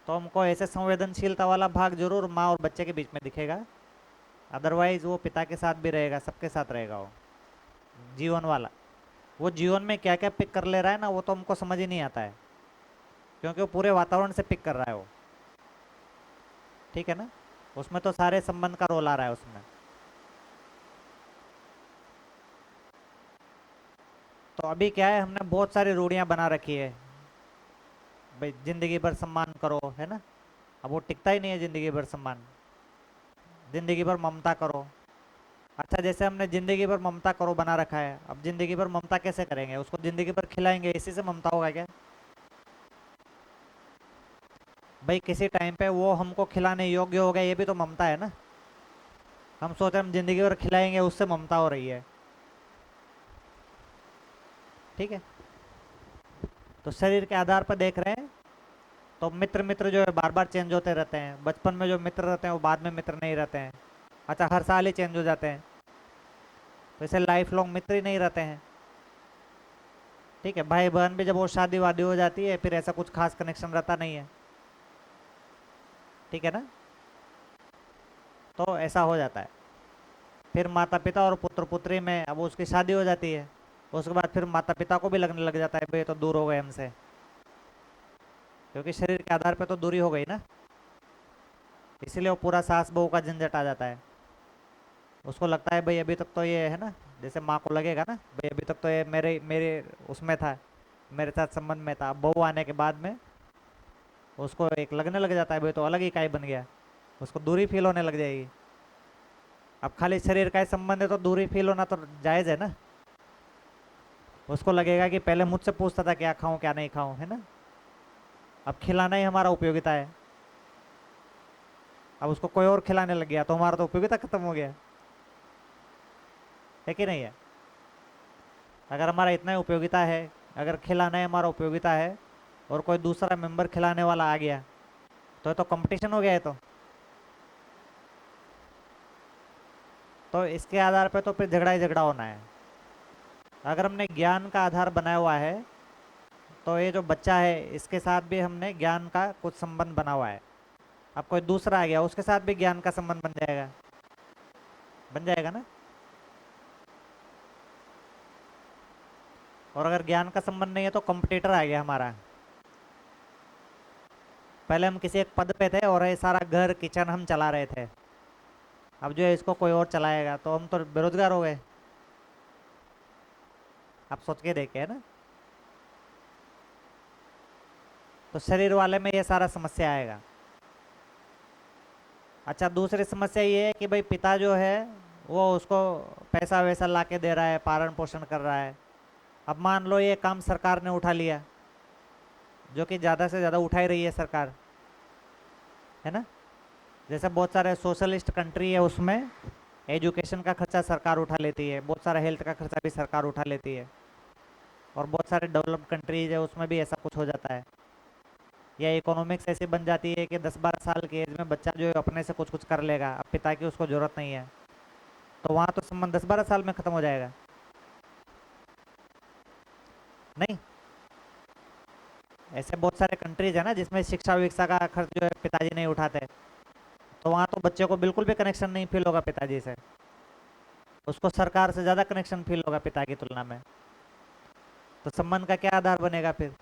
तो हमको ऐसे संवेदनशीलता वाला भाग जरूर माँ और बच्चे के बीच में दिखेगा। अदरवाइज वो पिता के साथ भी रहेगा, सबके साथ रहेगा वो जीवन वाला। वो जीवन में क्या क्या पिक कर ले रहा है ना, वो तो हमको समझ ही नहीं आता है, क्योंकि वो पूरे वातावरण से पिक कर रहा है वो। ठीक है ना। उसमें तो सारे संबंध का रोल आ रहा है उसमें। तो अभी क्या है, हमने बहुत सारी रूढ़ियां बना रखी है भाई, जिंदगी भर सम्मान करो, है ना। अब वो टिकता ही नहीं है जिंदगी भर सम्मान। जिंदगी भर ममता करो। अच्छा, जैसे हमने जिंदगी भर ममता करो बना रखा है, अब जिंदगी भर ममता कैसे करेंगे? उसको जिंदगी भर खिलाएंगे, इसी से ममता होगा क्या? भाई किसी टाइम पे वो हमको खिलाने योग्य हो गया, ये भी तो ममता है ना। हम सोच रहे हम जिंदगी भर खिलाएंगे, उससे ममता हो रही है। ठीक है। तो शरीर के आधार पर देख रहे हैं, तो मित्र मित्र जो है बार बार चेंज होते रहते हैं। बचपन में जो मित्र रहते हैं वो बाद में मित्र नहीं रहते हैं। अच्छा, हर साल ही चेंज हो जाते हैं। तो इसे लाइफ लॉन्ग मित्र ही नहीं रहते हैं। ठीक है। भाई बहन भी जब वो शादी वादी हो जाती है, फिर ऐसा कुछ खास कनेक्शन रहता नहीं है। ठीक है ना। तो ऐसा हो जाता है। फिर माता पिता और पुत्र पुत्री में अब उसकी शादी हो जाती है। उसके बाद फिर माता पिता को भी लगने लग जाता है भाई ये तो दूर हो गए हमसे, क्योंकि शरीर के आधार पे तो दूरी हो गई ना। इसीलिए वो पूरा सास बहू का झंझट आ जाता है। उसको लगता है भाई अभी तक तो ये है ना, जैसे माँ को लगेगा ना भाई अभी तक तो ये मेरे मेरे उसमें था, मेरे साथ संबंध में था। अब बहू आने के बाद में उसको एक लगने लग जाता है भाई तो अलग ही काय बन गया। उसको दूरी फील होने लग जाएगी। अब खाली शरीर का ही संबंध है तो दूरी फील होना तो जायज़ है ना। उसको लगेगा कि पहले मुझसे पूछता था क्या खाऊं क्या नहीं खाऊं, है ना। अब खिलाना ही हमारा उपयोगिता है। अब उसको कोई और खिलाने लग गया तो हमारा तो उपयोगिता खत्म हो गया, है कि नहीं है? अगर हमारा इतना ही उपयोगिता है, अगर खिलाना ही हमारा उपयोगिता है और कोई दूसरा मेंबर खिलाने वाला आ गया, तो ये तो कंपटीशन हो गया है। तो इसके आधार पे तो फिर झगड़ा ही झगड़ा होना है। अगर हमने ज्ञान का आधार बनाया हुआ है, तो ये जो बच्चा है इसके साथ भी हमने ज्ञान का कुछ संबंध बना हुआ है। अब कोई दूसरा आ गया, उसके साथ भी ज्ञान का संबंध बन जाएगा। बन जाएगा ना। और अगर ज्ञान का संबंध नहीं है तो कंपटीटर आ गया हमारा। पहले हम किसी एक पद पे थे और ये सारा घर किचन हम चला रहे थे, अब जो है इसको कोई और चलाएगा तो हम तो बेरोजगार हो गए। आप सोच के देखे, है ना। तो शरीर वाले में ये सारा समस्या आएगा। अच्छा, दूसरी समस्या ये है कि भाई पिता जो है वो उसको पैसा वैसा ला के दे रहा है, पालन पोषण कर रहा है। अब मान लो ये काम सरकार ने उठा लिया, जो कि ज़्यादा से ज़्यादा उठा ही रही है सरकार, है ना। जैसे बहुत सारे सोशलिस्ट कंट्री है, उसमें एजुकेशन का खर्चा सरकार उठा लेती है, बहुत सारा हेल्थ का खर्चा भी सरकार उठा लेती है। और बहुत सारे डेवलप्ड कंट्रीज है उसमें भी ऐसा कुछ हो जाता है। या इकोनॉमिक्स ऐसी बन जाती है कि 10-12 साल की एज में बच्चा जो है अपने से कुछ कुछ कर लेगा, अब पिता की उसको ज़रूरत नहीं है। तो वहाँ तो संबंध 10-12 साल में ख़त्म हो जाएगा। नहीं, ऐसे बहुत सारे कंट्रीज है ना जिसमें शिक्षा विक्षा का खर्च जो है पिताजी नहीं उठाते, तो वहाँ तो बच्चे को बिल्कुल भी कनेक्शन नहीं फील होगा पिताजी से। उसको सरकार से ज़्यादा कनेक्शन फील होगा पिता की तुलना में। तो संबंध का क्या आधार बनेगा फिर?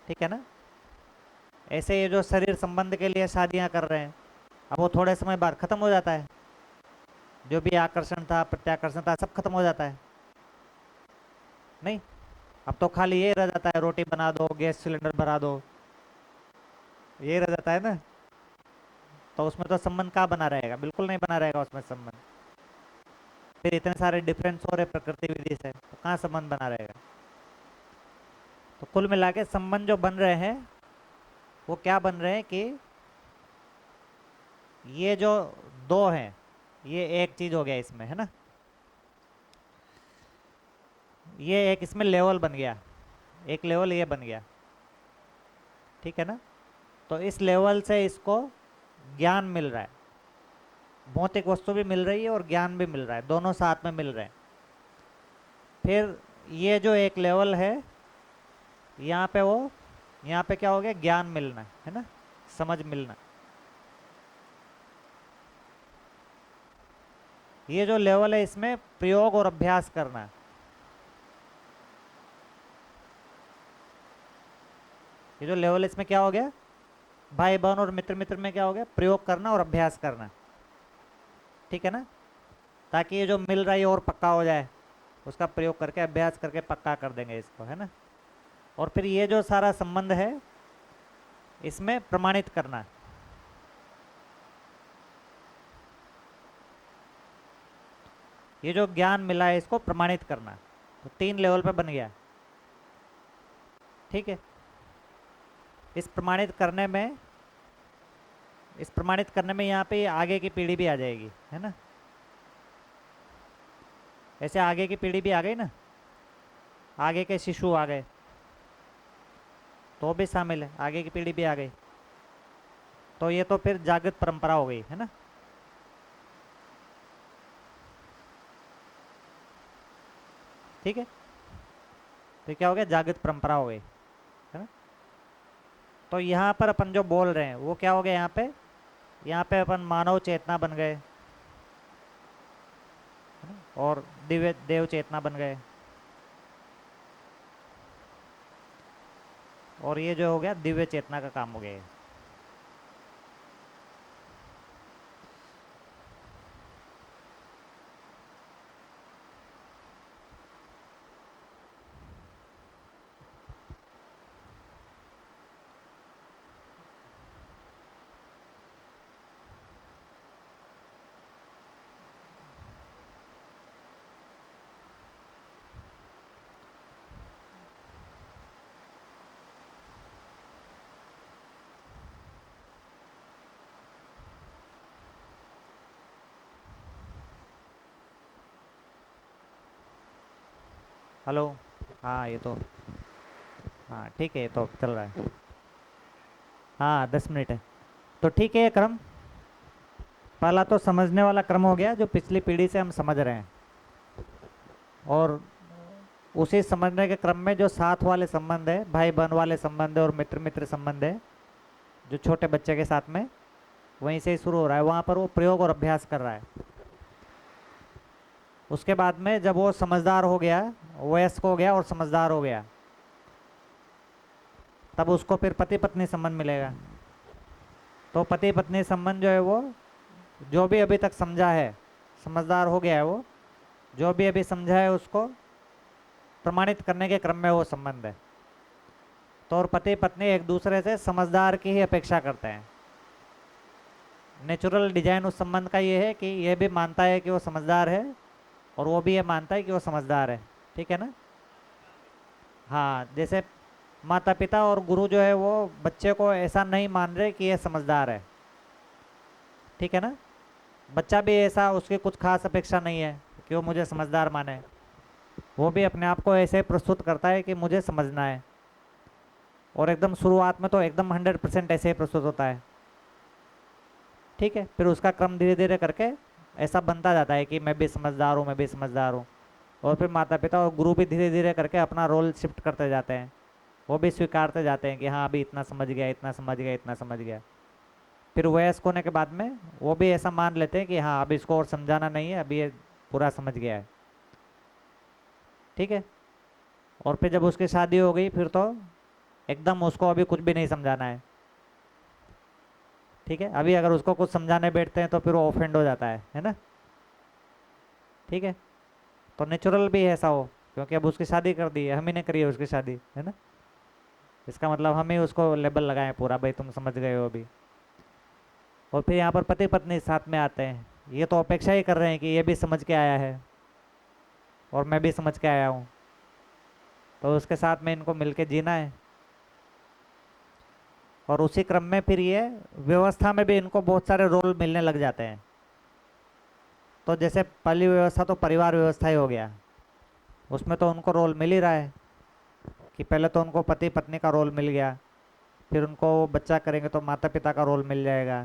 ठीक है ना। ऐसे ये जो शरीर संबंध के लिए शादियां कर रहे हैं, अब वो थोड़े समय बाद खत्म हो जाता है। जो भी आकर्षण था, प्रत्याकर्षण था, सब खत्म हो जाता है। नहीं, अब तो खाली ये रह जाता है, रोटी बना दो, गैस सिलेंडर भरा दो, ये रह जाता है ना। तो उसमें तो संबंध कहाँ बना रहेगा? बिल्कुल नहीं बना रहेगा उसमें संबंध। फिर इतने सारे डिफरेंस हो रहे प्रकृति विधि से, तो कहाँ संबंध बना रहेगा? तो कुल मिला के संबंध जो बन रहे हैं वो क्या बन रहे हैं कि ये जो दो हैं, ये एक चीज हो गया इसमें, है ना। ये एक इसमें लेवल बन गया, एक लेवल ये बन गया। ठीक है ना। तो इस लेवल से इसको ज्ञान मिल रहा है, भौतिक वस्तु भी मिल रही है और ज्ञान भी मिल रहा है, दोनों साथ में मिल रहे हैं। फिर ये जो एक लेवल है, यहाँ पे वो यहाँ पे क्या हो गया, ज्ञान मिलना है ना, समझ मिलना। ये जो लेवल है इसमें प्रयोग और अभ्यास करना है। ये जो लेवल इसमें क्या हो गया, भाई बहन और मित्र मित्र में क्या हो गया, प्रयोग करना और अभ्यास करना। ठीक है ना, ताकि ये जो मिल रहा है ये और पक्का हो जाए, उसका प्रयोग करके अभ्यास करके पक्का कर देंगे इसको, है ना। और फिर ये जो सारा संबंध है इसमें प्रमाणित करना। ये जो ज्ञान मिला है इसको प्रमाणित करना, तो 3 लेवल पे बन गया। ठीक है, इस प्रमाणित करने में यहाँ पे आगे की पीढ़ी भी आ जाएगी, है ना। ऐसे आगे की पीढ़ी भी आ गई ना, आगे के शिशु आ गए तो भी शामिल है, आगे की पीढ़ी भी आ गई, तो ये तो फिर जागृत परंपरा हो गई, है ना। ठीक है, तो क्या हो गया, जागृत परंपरा हो गई, है ना। तो यहाँ पर अपन जो बोल रहे हैं वो क्या हो गया, यहाँ पे अपन मानव चेतना बन गए, है ना? और दिव्य देव चेतना बन गए, और ये जो हो गया दिव्य चेतना का काम हो गया। हेलो, हाँ ये तो, हाँ ठीक है, ये तो चल रहा है, हाँ 10 मिनट है, तो ठीक है। ये क्रम पहला तो समझने वाला क्रम हो गया जो पिछली पीढ़ी से हम समझ रहे हैं, और उसी समझने के क्रम में जो साथ वाले संबंध है, भाई बहन वाले संबंध है और मित्र मित्र संबंध है जो छोटे बच्चे के साथ में, वहीं से ही शुरू हो रहा है, वहाँ पर वो प्रयोग और अभ्यास कर रहा है। उसके बाद में जब वो समझदार हो गया, वयस्क हो गया और समझदार हो गया, तब उसको फिर पति पत्नी संबंध मिलेगा। तो पति पत्नी संबंध जो है वो जो भी अभी तक समझा है, समझदार हो गया है वो, जो भी अभी समझा है उसको प्रमाणित करने के क्रम में वो संबंध है। तो और पति पत्नी एक दूसरे से समझदार की ही अपेक्षा करते हैं। नेचुरल डिजाइन उस संबंध का ये है कि यह भी मानता है कि वो समझदार है और वो भी ये मानता है कि वो समझदार है। ठीक है ना, हाँ, जैसे माता पिता और गुरु जो है वो बच्चे को ऐसा नहीं मान रहे कि ये समझदार है। ठीक है ना, बच्चा भी ऐसा, उसकी कुछ खास अपेक्षा नहीं है कि वो मुझे समझदार माने, वो भी अपने आप को ऐसे प्रस्तुत करता है कि मुझे समझना है, और एकदम शुरुआत में तो एकदम 100% ऐसे ही प्रस्तुत होता है। ठीक है, फिर उसका क्रम धीरे धीरे करके ऐसा बनता जाता है कि मैं भी समझदार हूँ, मैं भी समझदार हूँ, और फिर माता पिता और गुरु भी धीरे धीरे करके अपना रोल शिफ्ट करते जाते हैं, वो भी स्वीकारते जाते हैं कि हाँ अभी इतना समझ गया, इतना समझ गया, इतना समझ गया। फिर वयस्क होने के बाद में वो भी ऐसा मान लेते हैं कि हाँ अभी इसको और समझाना नहीं है, अभी ये पूरा समझ गया है। ठीक है, और फिर जब उसकी शादी हो गई फिर तो एकदम उसको अभी कुछ भी नहीं समझाना है। ठीक है, अभी अगर उसको कुछ समझाने बैठते हैं तो फिर वो ऑफेंड हो जाता है ना। ठीक है, तो नेचुरल भी ऐसा हो, क्योंकि अब उसकी शादी कर दी है, हम ही ने करी है उसकी शादी, है ना। इसका मतलब हम ही उसको लेबल लगाए पूरा, भाई तुम समझ गए हो अभी। और फिर यहाँ पर पति पत्नी साथ में आते हैं, ये तो अपेक्षा ही कर रहे हैं कि ये भी समझ के आया है और मैं भी समझ के आया हूँ, तो उसके साथ में इनको मिलके जीना है। और उसी क्रम में फिर ये व्यवस्था में भी इनको बहुत सारे रोल मिलने लग जाते हैं। तो जैसे पहली व्यवस्था तो परिवार व्यवस्था ही हो गया, उसमें तो उनको रोल मिल ही रहा है कि पहले तो उनको पति पत्नी का रोल मिल गया, फिर उनको बच्चा करेंगे तो माता पिता का रोल मिल जाएगा,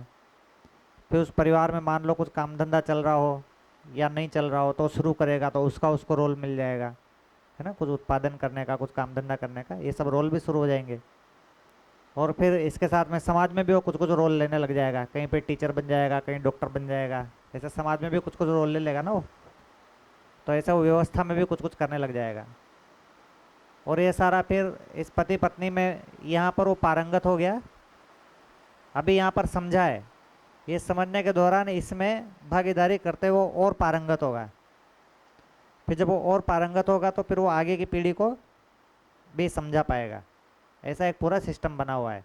फिर उस परिवार में मान लो कुछ काम धंधा चल रहा हो या नहीं चल रहा हो तो शुरू करेगा तो उसका उसको रोल मिल जाएगा, है ना, कुछ उत्पादन करने का, कुछ काम धंधा करने का, ये सब रोल भी शुरू हो जाएंगे। और फिर इसके साथ में समाज में भी वो कुछ कुछ रोल लेने लग जाएगा, कहीं पे टीचर बन जाएगा, कहीं डॉक्टर बन जाएगा, ऐसे समाज में भी कुछ कुछ रोल ले लेगा ना वो। तो ऐसे वो व्यवस्था में भी कुछ कुछ करने लग जाएगा। और ये सारा फिर इस पति पत्नी में यहाँ पर वो पारंगत हो गया। अभी यहाँ पर समझा है, ये समझने के दौरान इसमें भागीदारी करते हुए वो और पारंगत होगा। फिर जब वो और पारंगत होगा तो फिर वो आगे की पीढ़ी को भी समझा पाएगा। ऐसा एक पूरा सिस्टम बना हुआ है।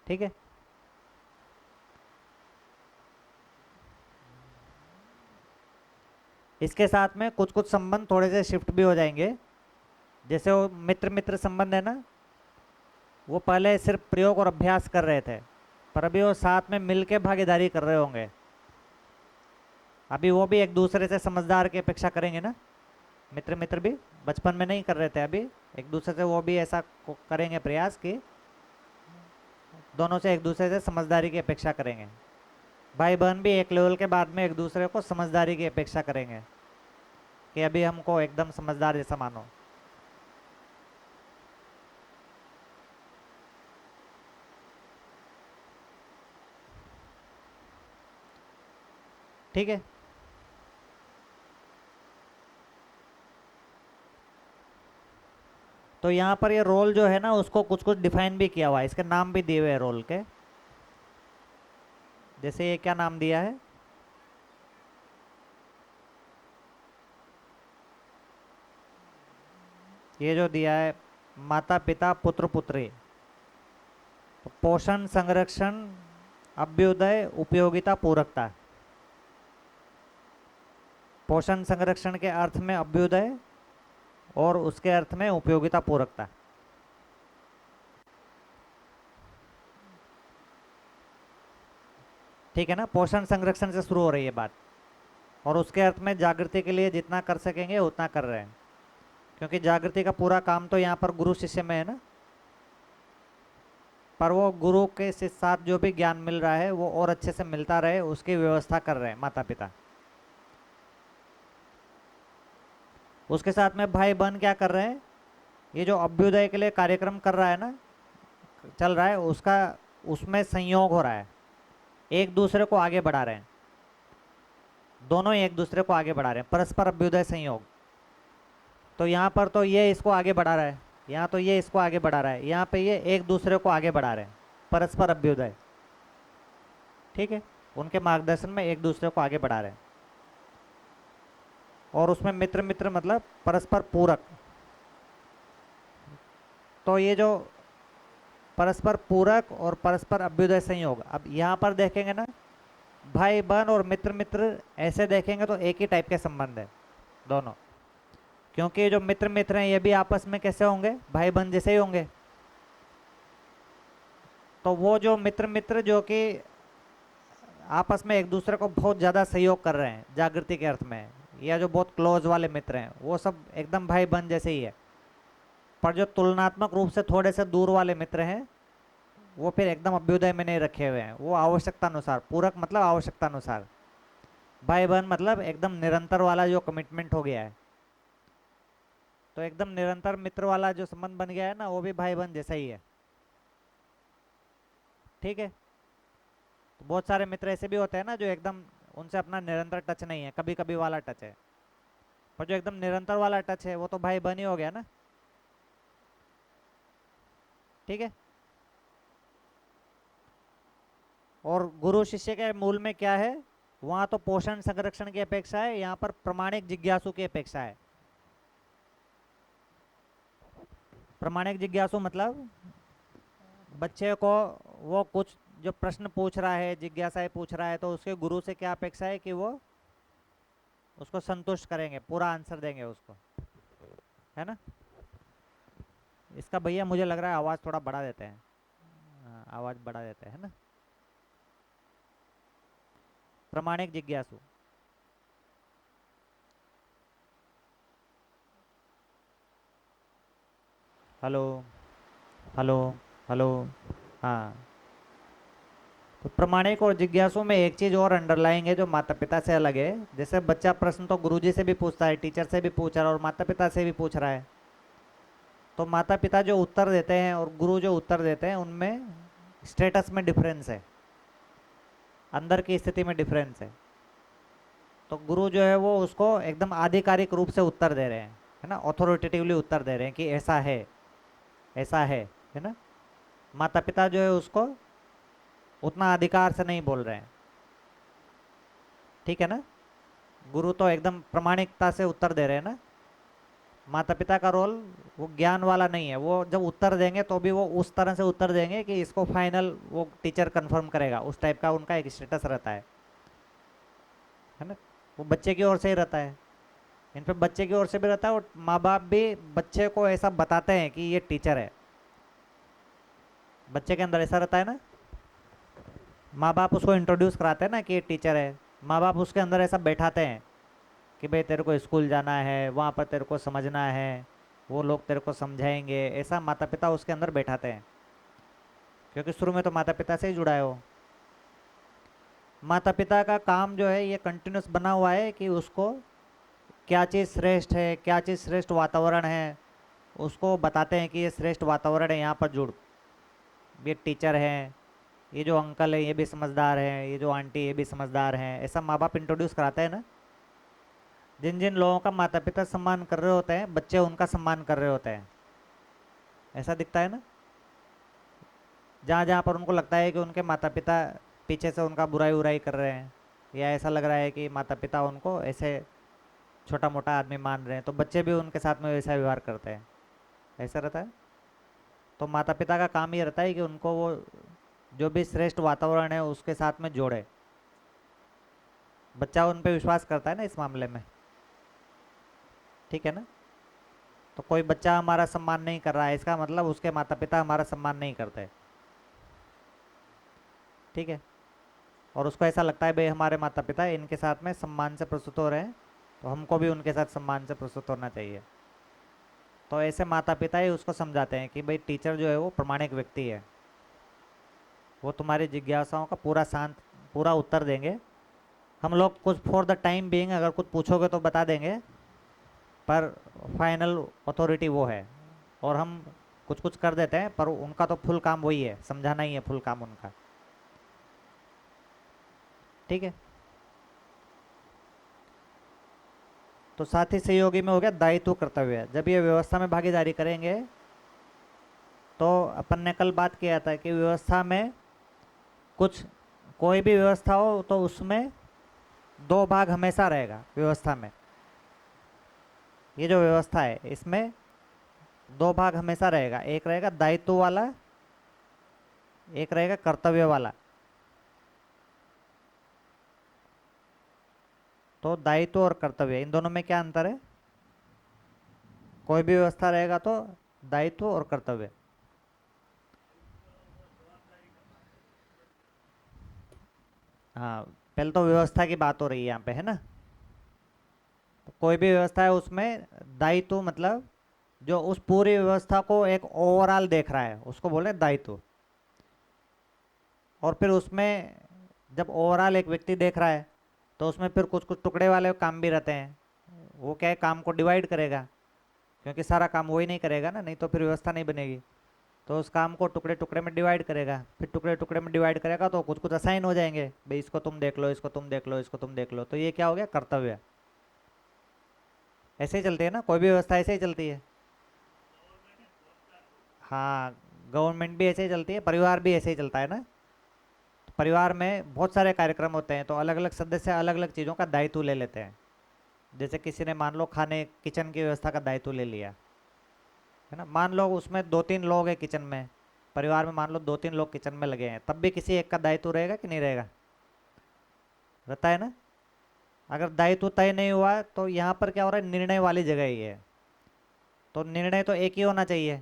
ठीक है। इसके साथ में कुछ कुछ संबंध थोड़े से शिफ्ट भी हो जाएंगे। जैसे वो मित्र मित्र संबंध है ना, वो पहले सिर्फ प्रयोग और अभ्यास कर रहे थे, पर अभी वो साथ में मिलके भागीदारी कर रहे होंगे। अभी वो भी एक दूसरे से समझदार की अपेक्षा करेंगे ना। मित्र मित्र भी बचपन में नहीं कर रहे थे, अभी एक दूसरे से वो भी ऐसा करेंगे प्रयास कि दोनों से एक दूसरे से समझदारी की अपेक्षा करेंगे। भाई बहन भी एक लेवल के बाद में एक दूसरे को समझदारी की अपेक्षा करेंगे कि अभी हमको एकदम समझदार जैसा मानो। ठीक है। तो यहाँ पर ये रोल जो है ना, उसको कुछ कुछ डिफाइन भी किया हुआ है, इसके नाम भी दिए हुए हैं रोल के। जैसे ये क्या नाम दिया है, ये जो दिया है माता पिता पुत्र पुत्री, तो पोषण संरक्षण अभ्युदय उपयोगिता पूरकता। पोषण संरक्षण के अर्थ में अभ्युदय और उसके अर्थ में उपयोगिता पूरकता। ठीक है ना, पोषण संरक्षण से शुरू हो रही है बात, और उसके अर्थ में जागृति के लिए जितना कर सकेंगे उतना कर रहे हैं, क्योंकि जागृति का पूरा काम तो यहाँ पर गुरु शिष्य में है ना। पर वो गुरु के साथ जो भी ज्ञान मिल रहा है वो और अच्छे से मिलता रहे, उसकी व्यवस्था कर रहे हैं माता पिता। उसके साथ में भाई बहन क्या कर रहे हैं, ये जो अभ्युदय के लिए कार्यक्रम कर रहा है ना, चल रहा है, उसका उसमें संयोग हो रहा है, एक दूसरे को आगे बढ़ा रहे हैं, दोनों ही एक दूसरे को आगे बढ़ा रहे हैं, परस्पर अभ्युदय संयोग। तो यहाँ पर तो ये इसको आगे बढ़ा रहा है, यहाँ तो ये इसको आगे बढ़ा रहा है, यहाँ पे ये एक दूसरे को आगे बढ़ा रहे हैं, परस्पर अभ्युदय। ठीक है, उनके मार्गदर्शन में एक दूसरे को आगे बढ़ा रहे हैं। और उसमें मित्र मित्र मतलब परस्पर पूरक। तो ये जो परस्पर पूरक और परस्पर अभ्युदय संयोग, अब यहाँ पर देखेंगे ना, भाई बहन और मित्र मित्र ऐसे देखेंगे तो एक ही टाइप के संबंध है दोनों, क्योंकि जो मित्र मित्र हैं ये भी आपस में कैसे होंगे, भाई बहन जैसे ही होंगे। तो वो जो मित्र मित्र जो कि आपस में एक दूसरे को बहुत ज़्यादा सहयोग कर रहे हैं जागृति के अर्थ में, या जो बहुत क्लोज वाले मित्र हैं, वो सब एकदम भाई बहन जैसे ही है। पर जो तुलनात्मक रूप से थोड़े से दूर वाले मित्र हैं, वो फिर एकदम अभ्युदय में नहीं रखे हुए हैं, वो आवश्यकता अनुसार, पूरक मतलब आवश्यकता अनुसार। भाई बहन मतलब एकदम निरंतर वाला जो कमिटमेंट हो गया है, तो एकदम निरंतर मित्र वाला जो संबंध बन गया है ना, वो भी भाई बहन जैसा ही है। ठीक है। तो बहुत सारे मित्र ऐसे भी होते हैं ना जो एकदम उनसे अपना निरंतर टच नहीं है, कभी कभी वाला टच है, पर जो एकदम निरंतर वाला टच है वो तो भाई बहन ही हो गया ना। ठीक है। और गुरु शिष्य के मूल में क्या है, वहाँ तो पोषण संरक्षण की अपेक्षा है, यहाँ पर प्रमाणिक जिज्ञासु की अपेक्षा है। प्रमाणिक जिज्ञासु मतलब बच्चे को वो कुछ जो प्रश्न पूछ रहा है, जिज्ञासाएं पूछ रहा है, तो उसके गुरु से क्या अपेक्षा है कि वो उसको संतुष्ट करेंगे, पूरा आंसर देंगे उसको, है ना। इसका भैया मुझे लग रहा है आवाज़ थोड़ा बढ़ा देते हैं, हाँ आवाज़ बढ़ा देते हैं ना। प्रमाणिक जिज्ञासु। Hello hello hello. हाँ, तो प्रमाणिक और जिज्ञासु में एक चीज़ और अंडरलाइंग है जो माता पिता से अलग है। जैसे बच्चा प्रश्न तो गुरुजी से भी पूछता है, टीचर से भी पूछ रहा है और माता पिता से भी पूछ रहा है, तो माता पिता जो उत्तर देते हैं और गुरु जो उत्तर देते हैं उनमें स्टेटस में डिफरेंस है, अंदर की स्थिति में डिफरेंस है। तो गुरु जो है वो उसको एकदम आधिकारिक रूप से उत्तर दे रहे हैं, है ना, ऑथोरिटेटिवली उत्तर दे रहे हैं कि ऐसा है, ऐसा है ना। माता पिता जो है उसको उतना अधिकार से नहीं बोल रहे हैं, ठीक है ना। गुरु तो एकदम प्रामाणिकता से उत्तर दे रहे हैं ना। माता पिता का रोल वो ज्ञान वाला नहीं है, वो जब उत्तर देंगे तो भी वो उस तरह से उत्तर देंगे कि इसको फाइनल वो टीचर कंफर्म करेगा, उस टाइप का उनका एक स्टेटस रहता है ना। वो बच्चे की ओर से ही रहता है, इन पे बच्चे की ओर से भी रहता है, और माँ बाप भी बच्चे को ऐसा बताते हैं कि ये टीचर है। बच्चे के अंदर ऐसा रहता है ना, माँ बाप उसको इंट्रोड्यूस कराते हैं ना कि ये टीचर है। माँ बाप उसके अंदर ऐसा बैठाते हैं कि भाई तेरे को स्कूल जाना है, वहाँ पर तेरे को समझना है, वो लोग तेरे को समझाएंगे, ऐसा माता पिता उसके अंदर बैठाते हैं, क्योंकि शुरू में तो माता पिता से ही जुड़ा है वो। माता पिता का काम जो है ये कंटिन्यूस बना हुआ है कि उसको क्या चीज़ श्रेष्ठ है, क्या चीज़ श्रेष्ठ वातावरण है, उसको बताते हैं कि ये श्रेष्ठ वातावरण है, यहाँ पर जुड़, ये टीचर हैं, ये जो अंकल है ये भी समझदार हैं, ये जो आंटी ये भी समझदार हैं, ऐसा माँ बाप इंट्रोड्यूस कराते हैं ना। जिन जिन लोगों का माता पिता सम्मान कर रहे होते हैं, बच्चे उनका सम्मान कर रहे होते हैं, ऐसा दिखता है ना। जहाँ जहाँ पर उनको लगता है कि उनके माता पिता पीछे से उनका बुराई उराई कर रहे हैं, या ऐसा लग रहा है कि माता पिता उनको ऐसे छोटा मोटा आदमी मान रहे हैं, तो बच्चे भी उनके साथ में वैसा व्यवहार करते हैं, ऐसा रहता है। तो माता पिता का काम ये रहता है कि उनको वो जो भी श्रेष्ठ वातावरण है उसके साथ में जोड़े। बच्चा उन पर विश्वास करता है ना इस मामले में, ठीक है ना। तो कोई बच्चा हमारा सम्मान नहीं कर रहा है, इसका मतलब उसके माता पिता हमारा सम्मान नहीं करते, ठीक है। और उसको ऐसा लगता है भाई हमारे माता पिता इनके साथ में सम्मान से प्रस्तुत हो रहे हैं, तो हमको भी उनके साथ सम्मान से प्रस्तुत होना चाहिए। तो ऐसे माता पिता ही उसको समझाते हैं कि भाई टीचर जो है वो प्रामाणिक व्यक्ति है, वो तुम्हारी जिज्ञासाओं का पूरा शांत पूरा उत्तर देंगे। हम लोग कुछ फॉर द टाइम बीइंग अगर कुछ पूछोगे तो बता देंगे, पर फाइनल अथॉरिटी वो है। और हम कुछ कुछ कर देते हैं, पर उनका तो फुल काम वही है, समझाना ही है फुल काम उनका, ठीक है। तो साथी सहयोगी में हो गया दायित्व कर्तव्य। जब ये व्यवस्था में भागीदारी करेंगे, तो अपन ने कल बात किया था कि व्यवस्था में कुछ कोई भी व्यवस्था हो तो उसमें दो भाग हमेशा रहेगा व्यवस्था में। ये जो व्यवस्था है इसमें दो भाग हमेशा रहेगा, एक रहेगा दायित्व वाला, एक रहेगा कर्तव्य वाला। तो दायित्व और कर्तव्य इन दोनों में क्या अंतर है? कोई भी व्यवस्था रहेगा तो दायित्व और कर्तव्य। हाँ, पहले तो व्यवस्था की बात हो रही है यहाँ पे, है ना। तो कोई भी व्यवस्था है उसमें दायित्व मतलब जो उस पूरी व्यवस्था को एक ओवरऑल देख रहा है उसको बोले दायित्व। और फिर उसमें जब ओवरऑल एक व्यक्ति देख रहा है तो उसमें फिर कुछ कुछ टुकड़े वाले काम भी रहते हैं। वो क्या है, काम को डिवाइड करेगा, क्योंकि सारा काम वही नहीं करेगा ना, नहीं तो फिर व्यवस्था नहीं बनेगी। तो उस काम को टुकड़े टुकड़े में डिवाइड करेगा, फिर टुकड़े टुकड़े में डिवाइड करेगा तो कुछ कुछ असाइन हो जाएंगे, भाई इसको तुम देख लो, इसको तुम देख लो, इसको तुम देख लो। तो ये क्या हो गया, कर्तव्य। ऐसे ही चलती है ना, कोई भी व्यवस्था ऐसे ही चलती है। हाँ, गवर्नमेंट भी ऐसे ही चलती है, परिवार भी ऐसे ही चलता है ना। तो परिवार में बहुत सारे कार्यक्रम होते हैं, तो अलग अलग सदस्य अलग अलग चीज़ों का दायित्व ले लेते हैं। जैसे किसी ने मान लो खाने किचन की व्यवस्था का दायित्व ले लिया, है ना। मान लो उसमें दो तीन लोग हैं किचन में, परिवार में मान लो दो तीन लोग किचन में लगे हैं, तब भी किसी एक का दायित्व रहेगा कि नहीं रहेगा? रहता है ना। अगर दायित्व तय नहीं हुआ तो यहाँ पर क्या हो रहा है, निर्णय वाली जगह ही है। तो निर्णय तो एक ही होना चाहिए।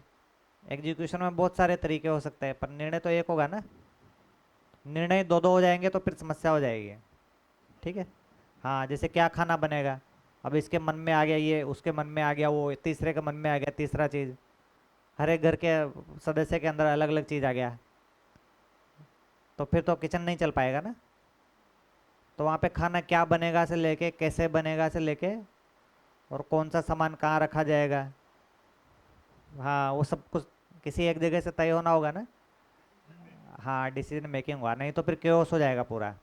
एग्जीक्यूशन में बहुत सारे तरीके हो सकते हैं, पर निर्णय तो एक होगा ना। निर्णय दो दो हो जाएंगे तो फिर समस्या हो जाएगी, ठीक है। हाँ, जैसे क्या खाना बनेगा, अब इसके मन में आ गया ये, उसके मन में आ गया वो, तीसरे के मन में आ गया तीसरा चीज़, हर एक घर के सदस्य के अंदर अलग अलग चीज़ आ गया, तो फिर तो किचन नहीं चल पाएगा ना। तो वहाँ पे खाना क्या बनेगा से लेके, कैसे बनेगा से लेके, और कौन सा सामान कहाँ रखा जाएगा, हाँ वो सब कुछ किसी एक जगह से तय होना होगा ना। हाँ डिसीजन मेकिंग हुआ, नहीं तो फिर केओस हो जाएगा पूरा।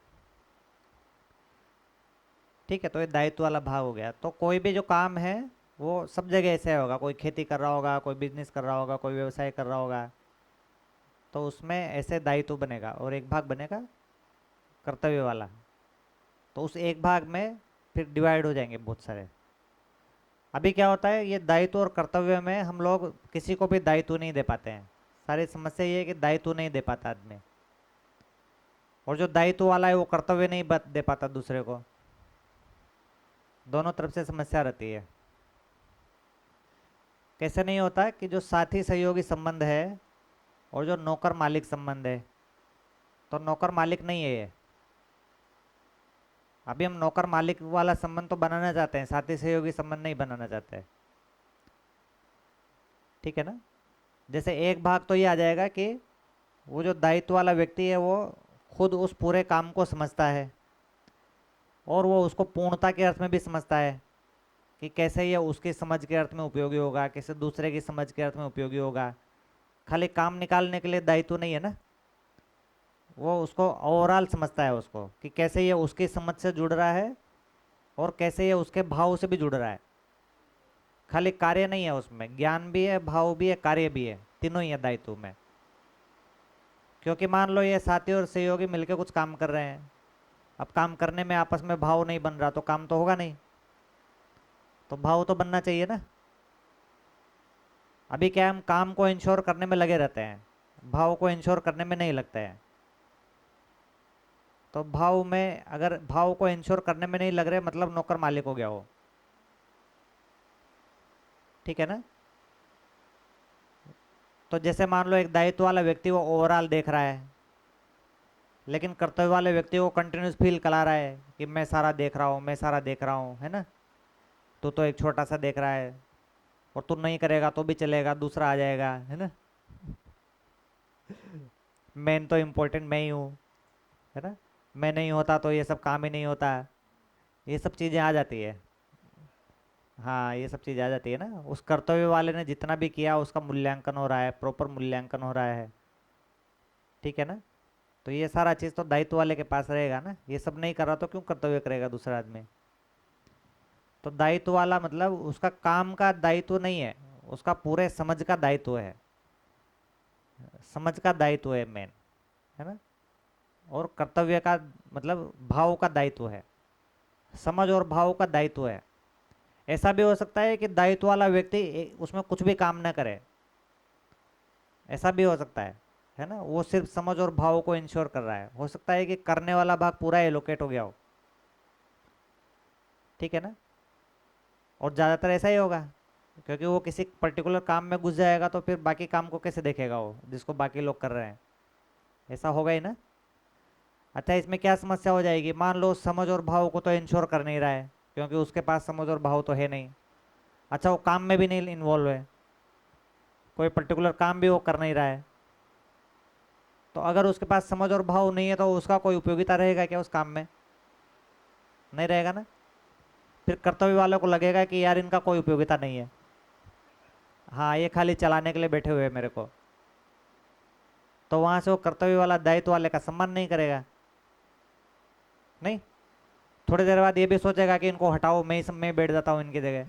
ठीक है, तो ये दायित्व वाला भाग हो गया। तो कोई भी जो काम है वो सब जगह ऐसे होगा, कोई खेती कर रहा होगा, कोई बिजनेस कर रहा होगा, कोई व्यवसाय कर रहा होगा, तो उसमें ऐसे दायित्व बनेगा और एक भाग बनेगा कर्तव्य वाला। तो उस एक भाग में फिर डिवाइड हो जाएंगे बहुत सारे। अभी क्या होता है, ये दायित्व और कर्तव्य में हम लोग किसी को भी दायित्व नहीं दे पाते हैं। सारी समस्या ये है कि दायित्व नहीं दे पाता आदमी, और जो दायित्व वाला है वो कर्तव्य नहीं दे पाता दूसरे को। दोनों तरफ से समस्या रहती है। कैसे नहीं होता कि जो साथी सहयोगी संबंध है और जो नौकर मालिक संबंध है, तो नौकर मालिक नहीं है ये। अभी हम नौकर मालिक वाला संबंध तो बनाना चाहते हैं, साथी सहयोगी संबंध नहीं बनाना चाहते हैं। ठीक है ना। जैसे एक भाग तो ये आ जाएगा कि वो जो दायित्व वाला व्यक्ति है वो खुद उस पूरे काम को समझता है और वो उसको पूर्णता के अर्थ में भी समझता है कि कैसे ये उसकी समझ के अर्थ में उपयोगी होगा, कैसे दूसरे की समझ के अर्थ में उपयोगी होगा। खाली काम निकालने के लिए दायित्व नहीं है ना, वो उसको ओवरऑल समझता है उसको कि कैसे ये उसकी समझ से जुड़ रहा है और कैसे ये उसके भाव से भी जुड़ रहा है। खाली कार्य नहीं है, उसमें ज्ञान भी है, भाव भी है, कार्य भी है, तीनों ही है दायित्व में। क्योंकि मान लो ये साथी और सहयोगी मिलकर कुछ काम कर रहे हैं, अब काम करने में आपस में भाव नहीं बन रहा तो काम तो होगा नहीं। तो भाव तो बनना चाहिए ना। अभी क्या हम काम को इंश्योर करने में लगे रहते हैं, भाव को इंश्योर करने में नहीं लगते हैं। तो भाव में, अगर भाव को इंश्योर करने में नहीं लग रहे मतलब नौकर मालिक हो गया हो। ठीक है ना। तो जैसे मान लो एक दायित्व वाला व्यक्ति वो ओवरऑल देख रहा है, लेकिन कर्तव्य वाले व्यक्ति को कंटिन्यूस फील करा रहा है कि मैं सारा देख रहा हूँ, मैं सारा देख रहा हूँ, है ना। तो एक छोटा सा देख रहा है, और तू नहीं करेगा तो भी चलेगा, दूसरा आ जाएगा, है ना। मेन तो इम्पोर्टेंट मैं ही हूँ, है ना। मैं नहीं होता तो ये सब काम ही नहीं होता। ये सब चीज़ें आ जाती है। हाँ ये सब चीज़ आ जाती है ना। उस कर्तव्य वाले ने जितना भी किया उसका मूल्यांकन हो रहा है, प्रॉपर मूल्यांकन हो रहा है। ठीक है ना। तो ये सारा चीज़ तो दायित्व वाले के पास रहेगा ना, ये सब नहीं कर रहा तो क्यों कर्तव्य करेगा दूसरा आदमी। तो दायित्व वाला मतलब उसका काम का दायित्व नहीं है, उसका पूरे समझ का दायित्व है, समझ का दायित्व है मेन, है ना। और कर्तव्य का मतलब भाव का दायित्व है, समझ और भाव का दायित्व है। ऐसा भी हो सकता है कि दायित्व वाला व्यक्ति उसमें कुछ भी काम ना करे, ऐसा भी हो सकता है ना। वो सिर्फ समझ और भाव को इंश्योर कर रहा है, हो सकता है कि करने वाला भाग पूरा एलोकेट हो गया हो। ठीक है ना। और ज़्यादातर ऐसा ही होगा, क्योंकि वो किसी पर्टिकुलर काम में घुस जाएगा तो फिर बाकी काम को कैसे देखेगा वो जिसको बाकी लोग कर रहे हैं। ऐसा होगा ही ना। अच्छा इसमें क्या समस्या हो जाएगी, मान लो समझ और भाव को तो इंश्योर कर नहीं रहा है क्योंकि उसके पास समझ और भाव तो है नहीं। अच्छा वो काम में भी नहीं इन्वॉल्व है, कोई पर्टिकुलर काम भी वो कर नहीं रहा है। तो अगर उसके पास समझ और भाव नहीं है तो उसका कोई उपयोगिता रहेगा क्या उस काम में, नहीं रहेगा ना। फिर कर्तव्य वालों को लगेगा कि यार इनका कोई उपयोगिता नहीं है, हाँ ये खाली चलाने के लिए बैठे हुए हैं मेरे को। तो वहाँ से वो कर्तव्य वाला दायित्व वाले का सम्मान नहीं करेगा। नहीं, थोड़ी देर बाद ये भी सोचेगा कि इनको हटाओ, मैं बैठ जाता हूँ इनकी जगह।